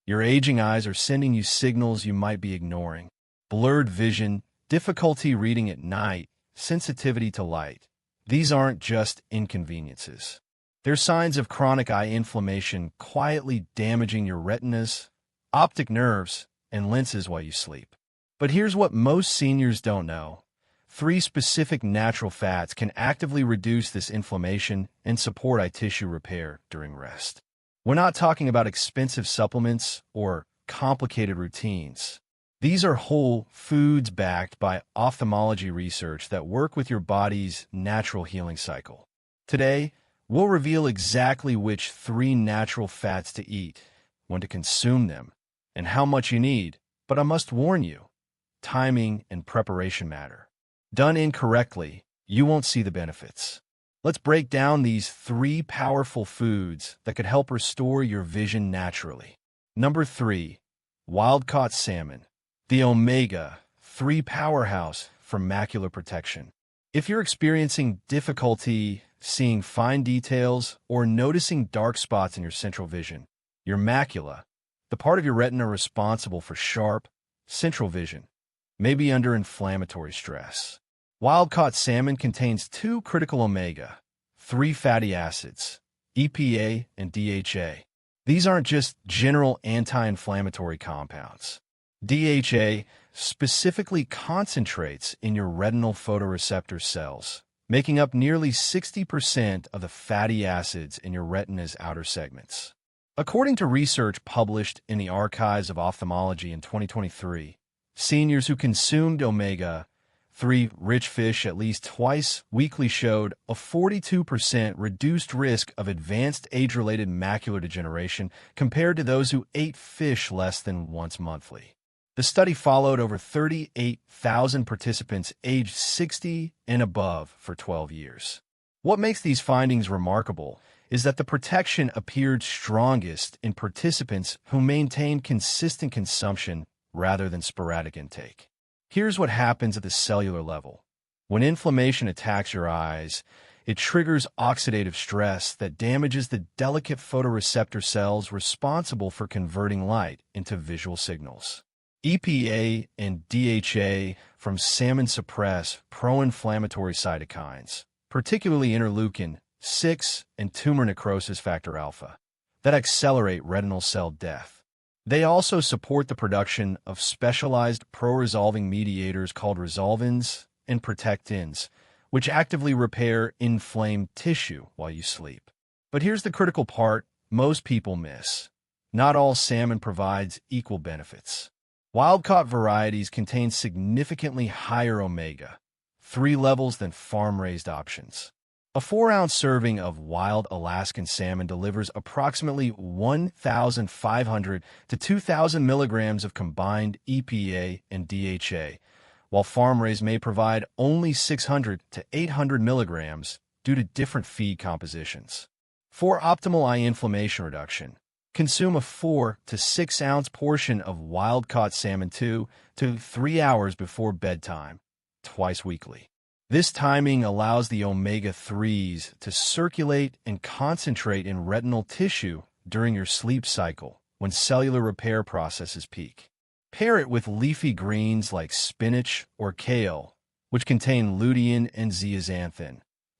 Your aging eyes are sending you signals you might be ignoring. Blurred vision, difficulty reading at night, sensitivity to light. These aren't just inconveniences. They're signs of chronic eye inflammation quietly damaging your retinas, optic nerves, and lenses while you sleep. But here's what most seniors don't know. 3 specific natural fats can actively reduce this inflammation and support eye tissue repair during rest. We're not talking about expensive supplements or complicated routines. These are whole foods backed by ophthalmology research that work with your body's natural healing cycle. Today, we'll reveal exactly which 3 natural fats to eat, when to consume them, and how much you need. But I must warn you, timing and preparation matter. Done incorrectly, you won't see the benefits. Let's break down these 3 powerful foods that could help restore your vision naturally. Number 3, wild-caught salmon, the omega-3 powerhouse for macular protection. If you're experiencing difficulty seeing fine details or noticing dark spots in your central vision, your macula, the part of your retina responsible for sharp, central vision, may be under inflammatory stress. Wild-caught salmon contains 2 critical omega-3 fatty acids, EPA and DHA. These aren't just general anti-inflammatory compounds. DHA specifically concentrates in your retinal photoreceptor cells, making up nearly 60% of the fatty acids in your retina's outer segments. According to research published in the Archives of Ophthalmology in 2023, seniors who consumed omega-3 rich fish at least twice weekly showed a 42% reduced risk of advanced age-related macular degeneration compared to those who ate fish less than once monthly. The study followed over 38,000 participants aged 60 and above for 12 years. What makes these findings remarkable is that the protection appeared strongest in participants who maintained consistent consumption rather than sporadic intake. Here's what happens at the cellular level. When inflammation attacks your eyes, it triggers oxidative stress that damages the delicate photoreceptor cells responsible for converting light into visual signals. EPA and DHA from salmon suppress pro-inflammatory cytokines, particularly interleukin-6 and tumor necrosis factor alpha, that accelerate retinal cell death. They also support the production of specialized pro-resolving mediators called resolvins and protectins, which actively repair inflamed tissue while you sleep. But here's the critical part most people miss. Not all salmon provides equal benefits. Wild-caught varieties contain significantly higher omega-3 levels than farm-raised options. A 4-ounce serving of wild Alaskan salmon delivers approximately 1,500 to 2,000 milligrams of combined EPA and DHA, while farm-raised may provide only 600 to 800 milligrams due to different feed compositions. For optimal eye inflammation reduction, consume a 4 to 6 ounce portion of wild-caught salmon 2 to 3 hours before bedtime, twice weekly. This timing allows the omega-3s to circulate and concentrate in retinal tissue during your sleep cycle when cellular repair processes peak. Pair it with leafy greens like spinach or kale, which contain lutein and zeaxanthin,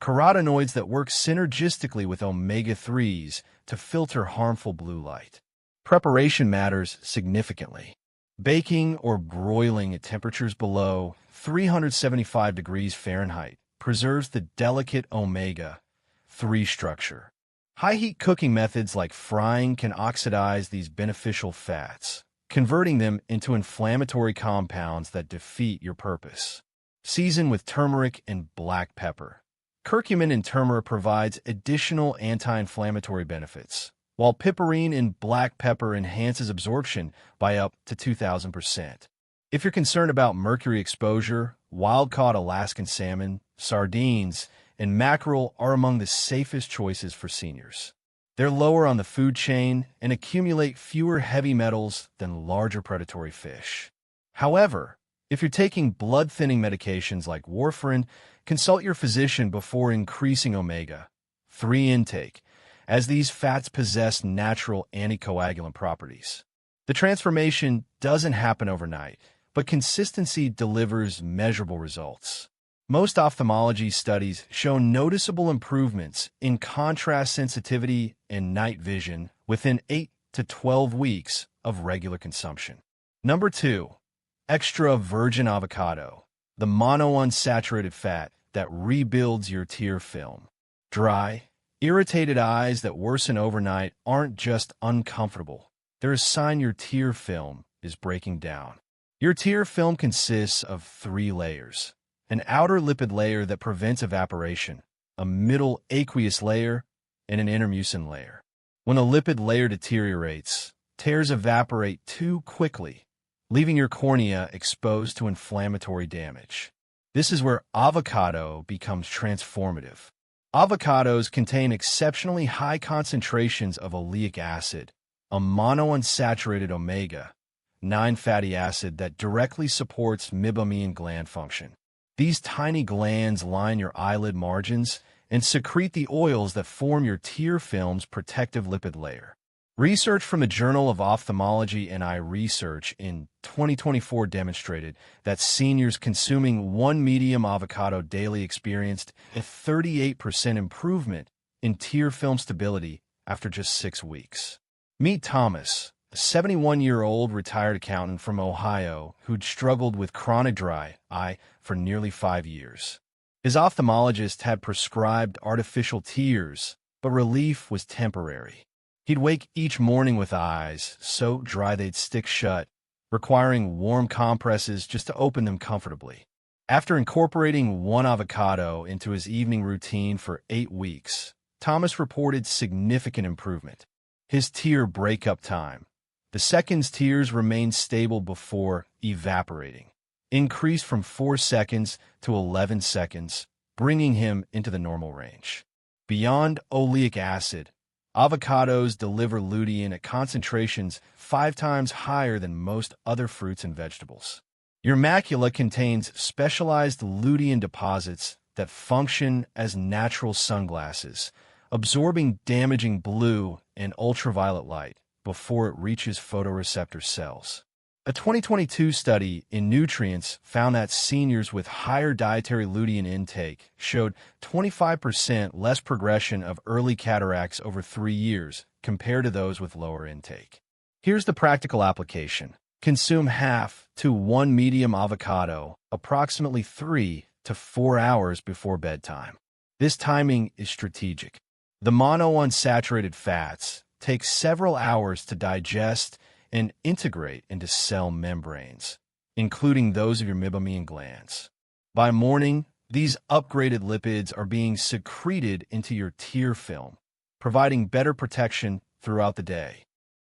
carotenoids that work synergistically with omega-3s to filter harmful blue light. Preparation matters significantly. Baking or broiling at temperatures below 375 degrees Fahrenheit preserves the delicate omega-3 structure. High-heat cooking methods like frying can oxidize these beneficial fats, converting them into inflammatory compounds that defeat your purpose. Season with turmeric and black pepper. Curcumin in turmeric provides additional anti-inflammatory benefits, while piperine in black pepper enhances absorption by up to 2,000%. If you're concerned about mercury exposure, wild-caught Alaskan salmon, sardines, and mackerel are among the safest choices for seniors. They're lower on the food chain and accumulate fewer heavy metals than larger predatory fish. However, if you're taking blood-thinning medications like warfarin, consult your physician before increasing omega-3 intake, as these fats possess natural anticoagulant properties. The transformation doesn't happen overnight, but consistency delivers measurable results. Most ophthalmology studies show noticeable improvements in contrast sensitivity and night vision within 8 to 12 weeks of regular consumption. Number 2. Extra virgin avocado, the monounsaturated fat that rebuilds your tear film. Dry, irritated eyes that worsen overnight aren't just uncomfortable. They're a sign your tear film is breaking down. Your tear film consists of 3 layers: an outer lipid layer that prevents evaporation, a middle aqueous layer, and an inner mucin layer. When a lipid layer deteriorates, tears evaporate too quickly, leaving your cornea exposed to inflammatory damage. This is where avocado becomes transformative. Avocados contain exceptionally high concentrations of oleic acid, a monounsaturated omega-9 fatty acid that directly supports meibomian gland function. These tiny glands line your eyelid margins and secrete the oils that form your tear film's protective lipid layer. Research from the Journal of Ophthalmology and Eye Research in 2024 demonstrated that seniors consuming 1 medium avocado daily experienced a 38% improvement in tear film stability after just 6 weeks. Meet Thomas, a 71-year-old retired accountant from Ohio who'd struggled with chronic dry eye for nearly 5 years. His ophthalmologist had prescribed artificial tears, but relief was temporary. He'd wake each morning with eyes so dry they'd stick shut, requiring warm compresses just to open them comfortably. After incorporating 1 avocado into his evening routine for 8 weeks, Thomas reported significant improvement. His tear breakup time, the seconds tears remained stable before evaporating, increased from 4 seconds to 11 seconds, bringing him into the normal range. Beyond oleic acid, avocados deliver lutein at concentrations 5 times higher than most other fruits and vegetables. Your macula contains specialized lutein deposits that function as natural sunglasses, absorbing damaging blue and ultraviolet light before it reaches photoreceptor cells. A 2022 study in Nutrients found that seniors with higher dietary lutein intake showed 25% less progression of early cataracts over 3 years compared to those with lower intake. Here's the practical application. Consume half to 1 medium avocado approximately 3 to 4 hours before bedtime. This timing is strategic. The monounsaturated fats take several hours to digest and integrate into cell membranes, including those of your meibomian glands. By morning, these upgraded lipids are being secreted into your tear film, providing better protection throughout the day.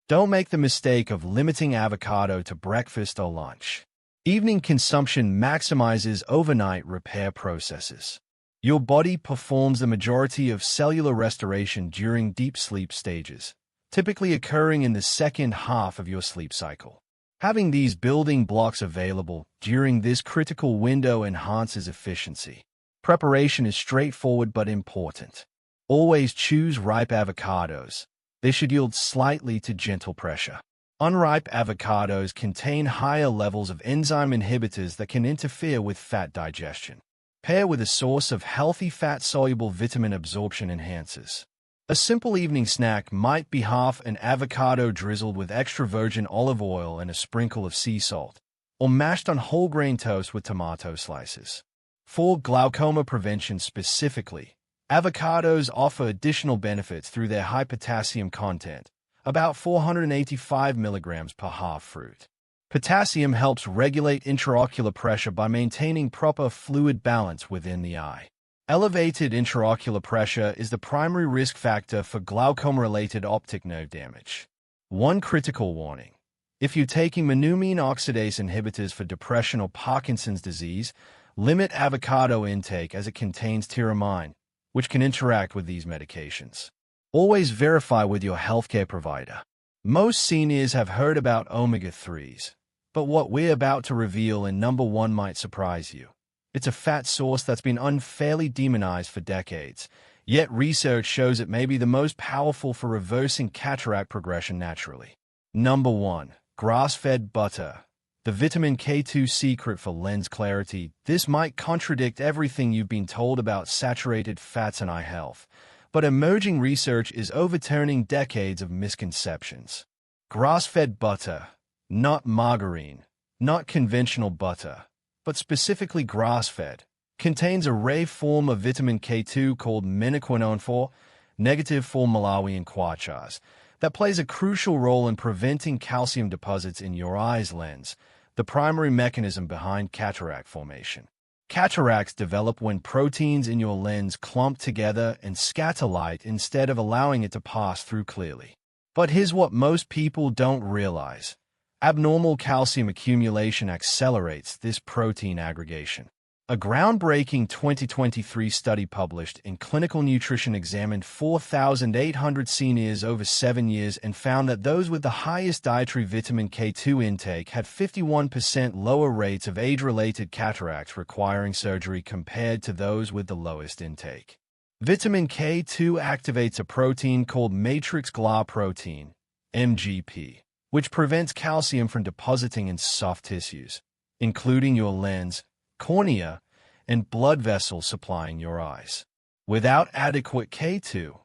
Don't make the mistake of limiting avocado to breakfast or lunch. Evening consumption maximizes overnight repair processes. Your body performs the majority of cellular restoration during deep sleep stages, typically occurring in the second half of your sleep cycle. Having these building blocks available during this critical window enhances efficiency. Preparation is straightforward but important. Always choose ripe avocados. They should yield slightly to gentle pressure. Unripe avocados contain higher levels of enzyme inhibitors that can interfere with fat digestion. Pair with a source of healthy fat-soluble vitamin absorption enhancers. A simple evening snack might be half an avocado drizzled with extra virgin olive oil and a sprinkle of sea salt, or mashed on whole grain toast with tomato slices. For glaucoma prevention specifically, avocados offer additional benefits through their high potassium content, about 485 milligrams per half fruit. Potassium helps regulate intraocular pressure by maintaining proper fluid balance within the eye. Elevated intraocular pressure is the primary risk factor for glaucoma-related optic nerve damage. One critical warning: if you're taking monoamine oxidase inhibitors for depression or Parkinson's disease, limit avocado intake as it contains tyramine, which can interact with these medications. Always verify with your healthcare provider. Most seniors have heard about omega-3s, but what we're about to reveal in number 1 might surprise you. It's a fat source that's been unfairly demonized for decades, yet research shows it may be the most powerful for reversing cataract progression naturally. Number 1. Grass-fed butter. The vitamin K2 secret for lens clarity. This might contradict everything you've been told about saturated fats and eye health, but emerging research is overturning decades of misconceptions. Grass-fed butter, not margarine, not conventional butter, but specifically grass-fed, contains a rare form of vitamin K2 called menaquinone 4, negative for Malawian quachas, that plays a crucial role in preventing calcium deposits in your eye's lens, the primary mechanism behind cataract formation. Cataracts develop when proteins in your lens clump together and scatter light instead of allowing it to pass through clearly. But here's what most people don't realize. Abnormal calcium accumulation accelerates this protein aggregation. A groundbreaking 2023 study published in Clinical Nutrition examined 4,800 seniors over 7 years and found that those with the highest dietary vitamin K2 intake had 51% lower rates of age-related cataracts requiring surgery compared to those with the lowest intake. Vitamin K2 activates a protein called matrix Gla protein, MGP, which prevents calcium from depositing in soft tissues, including your lens, cornea, and blood vessels supplying your eyes. Without adequate K2,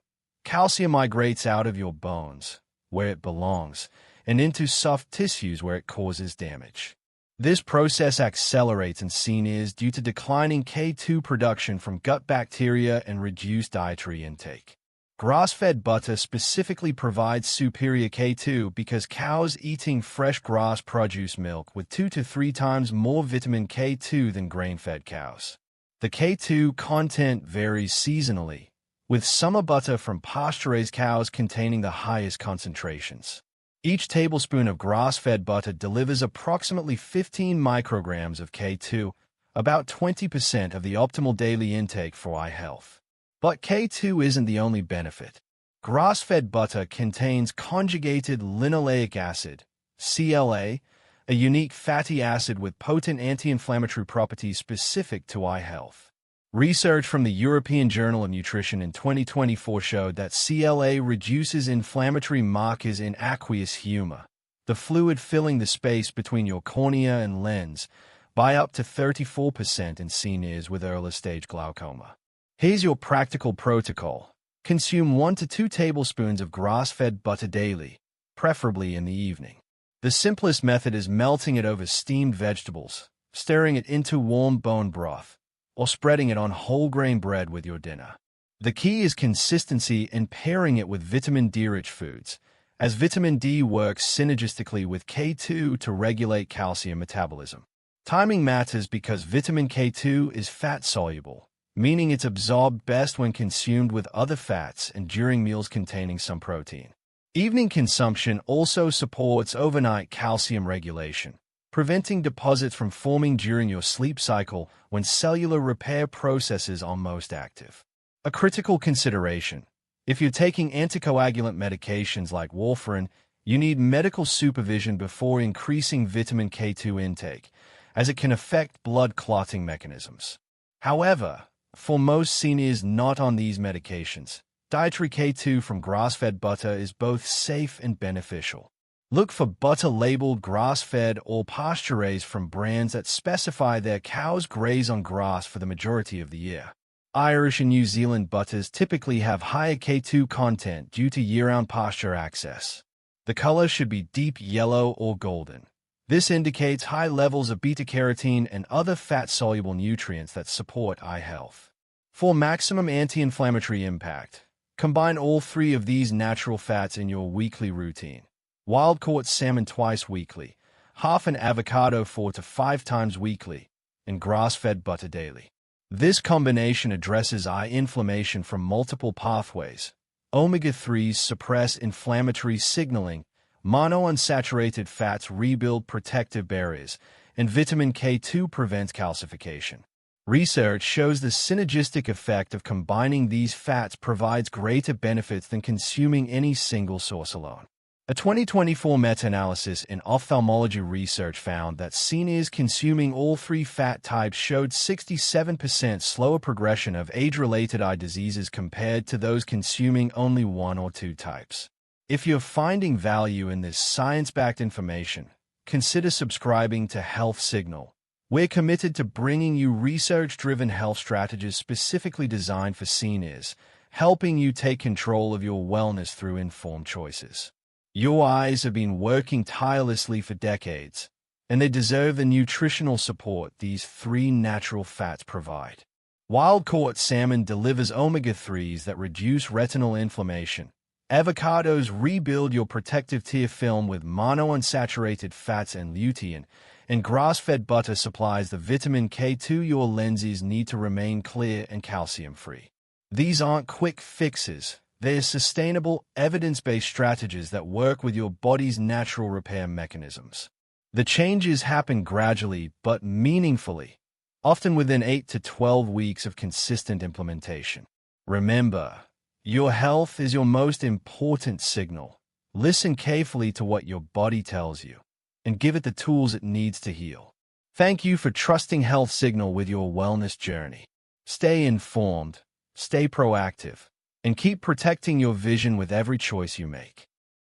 calcium migrates out of your bones, where it belongs, and into soft tissues where it causes damage. This process accelerates in seniors due to declining K2 production from gut bacteria and reduced dietary intake. Grass-fed butter specifically provides superior K2 because cows eating fresh grass produce milk with 2 to 3 times more vitamin K2 than grain-fed cows. The K2 content varies seasonally, with summer butter from pasture-raised cows containing the highest concentrations. Each tablespoon of grass-fed butter delivers approximately 15 micrograms of K2, about 20% of the optimal daily intake for eye health. But K2 isn't the only benefit. Grass-fed butter contains conjugated linoleic acid, CLA, a unique fatty acid with potent anti-inflammatory properties specific to eye health. Research from the European Journal of Nutrition in 2024 showed that CLA reduces inflammatory markers in aqueous humor, the fluid filling the space between your cornea and lens, by up to 34% in seniors with early-stage glaucoma. Here's your practical protocol. Consume 1 to 2 tablespoons of grass-fed butter daily, preferably in the evening. The simplest method is melting it over steamed vegetables, stirring it into warm bone broth, or spreading it on whole grain bread with your dinner. The key is consistency and pairing it with vitamin D-rich foods, as vitamin D works synergistically with K2 to regulate calcium metabolism. Timing matters because vitamin K2 is fat-soluble, meaning it's absorbed best when consumed with other fats and during meals containing some protein. Evening consumption also supports overnight calcium regulation, preventing deposits from forming during your sleep cycle when cellular repair processes are most active. A critical consideration: if you're taking anticoagulant medications like warfarin, you need medical supervision before increasing vitamin K2 intake, as it can affect blood clotting mechanisms. However, for most seniors not on these medications, dietary K2 from grass-fed butter is both safe and beneficial. Look for butter labeled grass-fed or pasture-raised from brands that specify their cows graze on grass for the majority of the year. Irish and New Zealand butters typically have higher K2 content due to year-round pasture access. The color should be deep yellow or golden. This indicates high levels of beta-carotene and other fat-soluble nutrients that support eye health. For maximum anti-inflammatory impact, combine all 3 of these natural fats in your weekly routine. Wild-caught salmon twice weekly, half an avocado 4 to 5 times weekly, and grass-fed butter daily. This combination addresses eye inflammation from multiple pathways. Omega-3s suppress inflammatory signaling, monounsaturated fats rebuild protective barriers, and vitamin K2 prevents calcification. Research shows the synergistic effect of combining these fats provides greater benefits than consuming any single source alone. A 2024 meta-analysis in ophthalmology research found that seniors consuming all 3 fat types showed 67% slower progression of age-related eye diseases compared to those consuming only 1 or 2 types. If you're finding value in this science-backed information, consider subscribing to Health Signal. We're committed to bringing you research-driven health strategies specifically designed for seniors, helping you take control of your wellness through informed choices. Your eyes have been working tirelessly for decades, and they deserve the nutritional support these 3 natural fats provide. Wild-caught salmon delivers omega-3s that reduce retinal inflammation. Avocados rebuild your protective tear film with monounsaturated fats and lutein, and grass-fed butter supplies the vitamin K2 your lenses need to remain clear and calcium-free. These aren't quick fixes. They're sustainable, evidence-based strategies that work with your body's natural repair mechanisms. The changes happen gradually but meaningfully, often within 8 to 12 weeks of consistent implementation. Remember, your health is your most important signal. Listen carefully to what your body tells you, and give it the tools it needs to heal. Thank you for trusting Health Signal with your wellness journey. Stay informed, stay proactive, and keep protecting your vision with every choice you make.